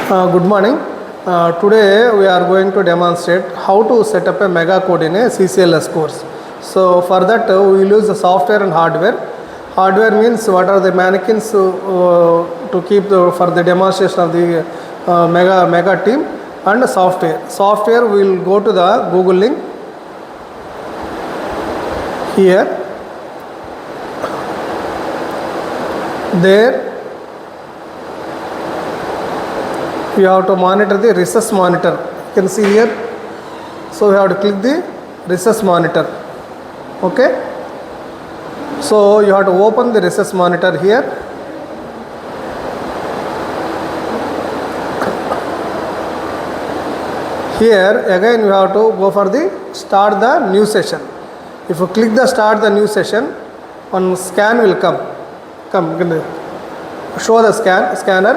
Good morning. Today we are going to demonstrate how to set up a Megacode in a CCLS course. So for that we will use the software and hardware. Hardware means what are the mannequins to keep for the demonstration of the mega team, and software. Software we will go to the Google link here. There you have to monitor the Resus monitor. You can see here. So we have to click the Resus monitor. Okay. So you have to open the Resus monitor here. Here again you have to go for the start the new session. If you click the start the new session, one scan will come. Show the scanner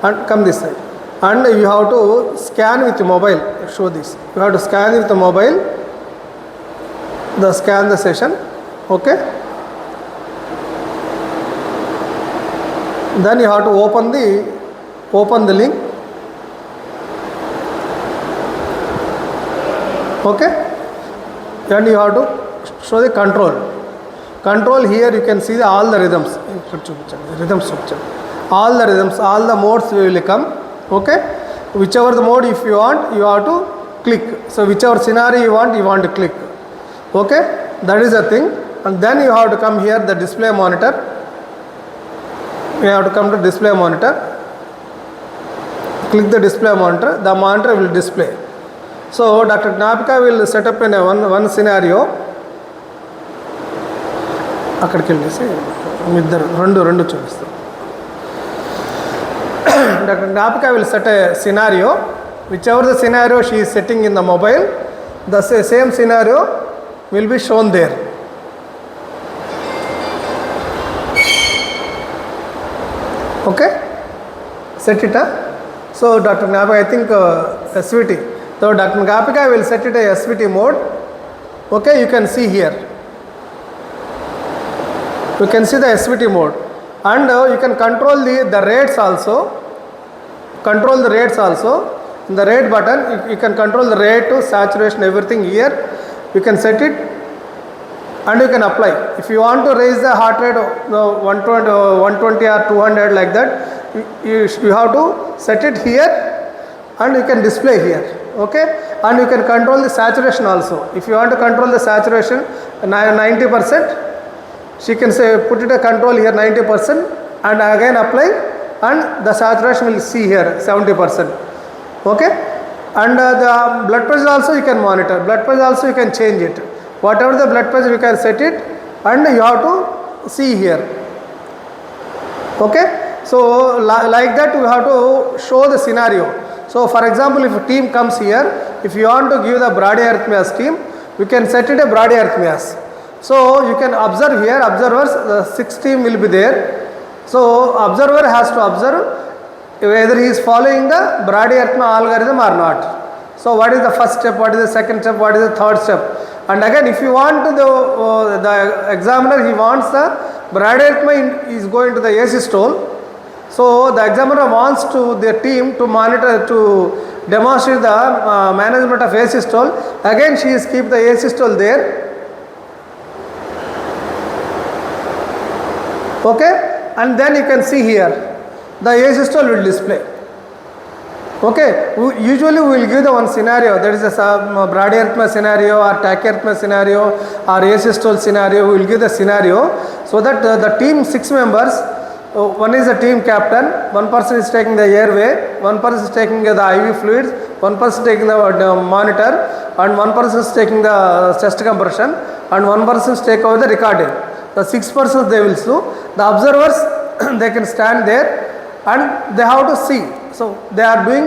and come this side. And you have to scan with mobile. Show this. You have to scan with the mobile. Scan the session. Okay. Then you have to open the link. Okay. Then you have to show the control. Control here you can see all the rhythms. All the rhythms, all the modes will come. Okay, whichever the mode if you want, you have to click. So whichever scenario you want to click. Okay, that is the thing. And then you have to come here the display monitor. You have to come to display monitor. Click the display monitor. The monitor will display. So Dr. Gnapika will set up in a one scenario. అక్కడికి వెళ్ళేసి ఇద్దరు రెండు చూపిస్తాం. Dr. Gnapika will set a scenario. Whichever the scenario she is setting in the mobile, the same scenario will be shown there. Okay, set it up. So Dr. Gnapika, I think SVT. So Dr. Gnapika will set it a SVT mode. Okay, you can see here. You can see the SVT mode, and you can control the rates also. Control the rates also. In the rate button, you can control the rate to saturation, everything here. You can set it and you can apply. If you want to raise the heart rate 120 or 200 like that, you have to set it here and you can display here. Okay, and you can control the saturation also. If you want to control the saturation 90%, she can say put it a control here 90% and again apply, and the saturation will see here 70%. Okay, and the blood pressure also you can monitor. Blood pressure also you can change it. Whatever the blood pressure you can set it, and you have to see here. Okay, so like that you have to show the scenario. So for example, if a team comes here, if you want to give the bradyarrhythmias team, you can set it a bradyarrhythmias. So you can observe here, observers, the 6 team will be there. So observer has to observe whether he is following the bradyarrhythmia algorithm or not. So what is the first step, what is the second step, what is the third step. And again, if you want the examiner, he wants the bradyarrhythmia is going to the asystole. So the examiner wants to the team to monitor, to demonstrate the management of asystole. Again, she is keep the asystole there. Okay, and then you can see here the asystole will display. Okay, usually we will give the one scenario, that is a bradyarrhythmia scenario or tachyarrhythmia scenario or asystole scenario. We will give the scenario so that the team 6 members, one is the team captain, one person is taking the airway, one person is taking the IV fluids, one person is taking the monitor, and one person is taking the chest compression, and one person is taking over the recording. The 6 persons they will do. The observers they can stand there and they have to see. So they are doing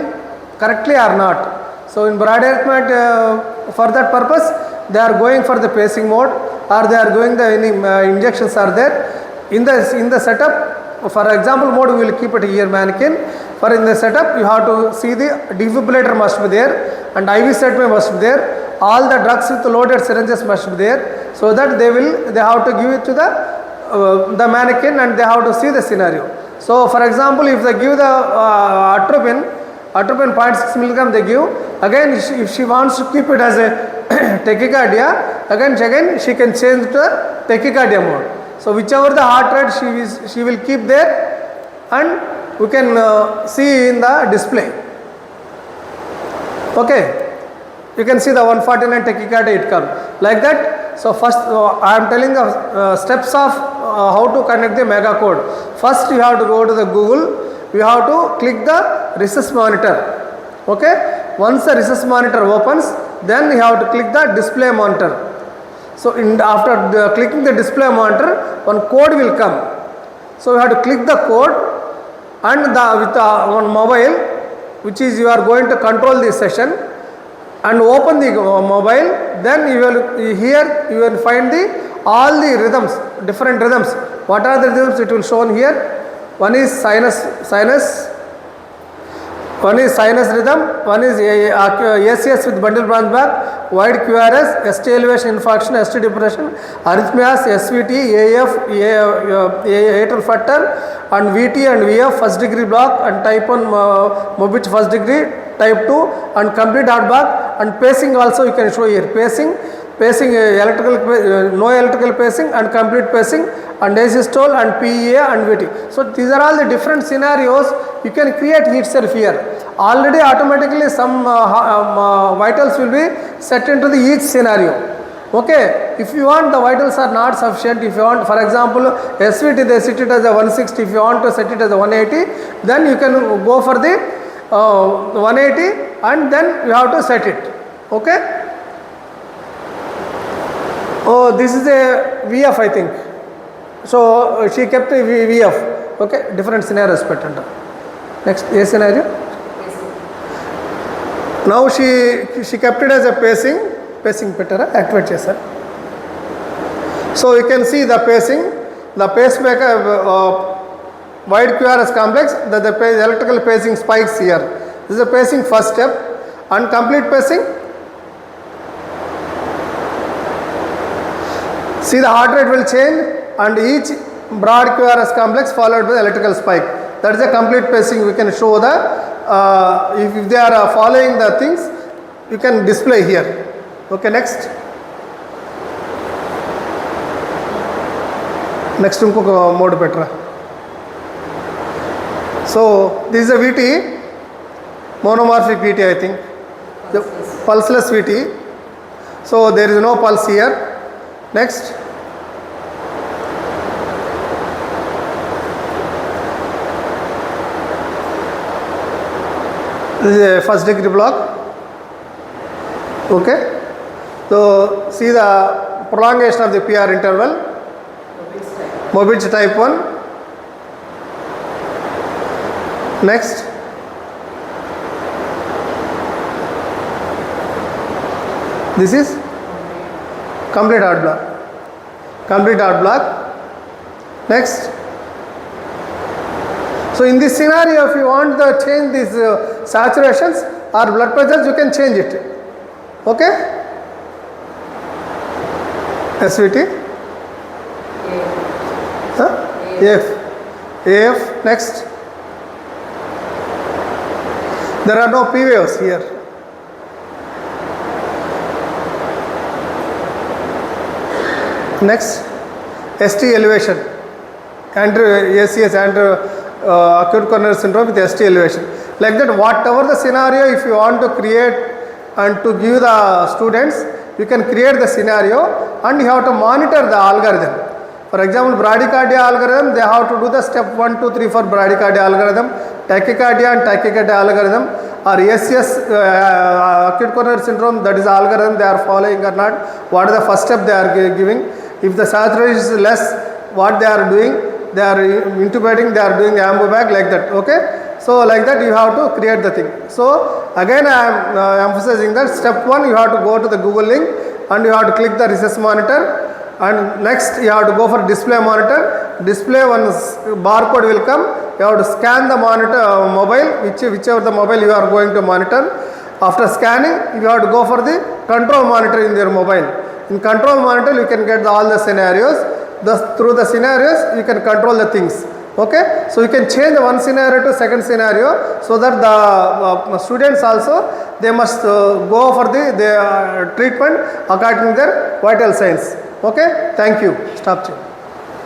correctly or not. So in bradyarrhythmia, for that purpose they are going for the pacing mode, or they are going the any injections are there. In the setup, for example mode we will keep it here mannequin. For in the setup you have to see the defibrillator must be there and IV set must be there. All the drugs with loaded syringes must be there, so that they have to give it to the mannequin and they have to see the scenario. So for example, if they give the atropine atropine 0.6 milligram they give. Again, if she wants to keep it as a tachycardia, again she can change to tachycardia mode. So whichever the heart rate she will keep there, and we can see in the display. Okay, you can see the 149 tachycardia it comes like that. So first I am telling the steps of how to connect the Megacode. First you have to go to the Google. You have to click the Resus monitor. Okay, once the Resus monitor opens, then you have to click the display monitor. So after clicking the display monitor, one code will come. So you have to click the code, and with one mobile, which is you are going to control this session, and open the mobile. Then you will find all the rhythms, different rhythms. What are the rhythms? It will shown here. One is sinus, one is sinus rhythm, one is ACS with bundle branch back, wide QRS, ST elevation infarction, ST depression, arrhythmias, SVT, AF, atrial flutter, and VT and VF first degree block, and type 1 mobility first degree, type 2, and complete heart block, and pacing also you can show here. Pacing no electrical pacing and complete pacing, and asystole and PEA and VT. So these are all the different scenarios you can create itself here. Already automatically some vitals will be set into each scenario. Okay, if you want the vitals are not sufficient, if you want, for example, SVT they set it as a 160, if you want to set it as a 180, then you can go for the 180, and then you have to set it. Okay. Oh, this is a VF, I think. So she kept a VF. Okay, different scenarios pattern. Next, a scenario. Now she kept it as a pacing pattern. Activate chesar. So you can see the pacing, the pacemaker wide QRS complex. The electrical pacing spikes here. This is the pacing first step, and complete pacing. See, the heart rate will change, and each broad QRS complex followed by the electrical spike. That is a complete pacing. We can show if they are following the things, you can display here. Okay, next. Next mode Petra. So this is a VT, monomorphic VT, I think. The pulseless VT. So there is no pulse here. Next. This is a first degree block. Okay. So see the prolongation of the PR interval. Mobility type 1. Next. This is complete heart block. Next. So in this scenario, if you want to change these saturations or blood pressures, you can change it. Okay. SVT. AF. Next. There are no P waves here. Next, ST elevation, ACS acute coronary syndrome with ST elevation. Like that, whatever the scenario, if you want to create and to give the students, you can create the scenario, and you have to monitor the algorithm. For example, bradycardia algorithm, they have to do the step 1, 2, 3 for bradycardia algorithm, tachycardia and tachycardia algorithm, or ACS acute coronary syndrome, that is the algorithm they are following or not. What is the first step they are giving? If the saturation is less, what they are doing? They are intubating, they are doing ambu bag, like that. Okay. So like that you have to create the thing. So again I am emphasizing that step 1 you have to go to the Google link, and you have to click the Resus monitor, and next you have to go for display monitor. Display, one barcode will come. You have to scan the monitor mobile, whichever the mobile you are going to monitor. After scanning, you have to go for the control monitor in your mobile. In control monitor, you can get all the scenarios. Through the scenarios, you can control the things. Okay, so you can change one scenario to second scenario, so that the students also, they must go for the treatment according to their vital signs. Okay, thank you. Stop.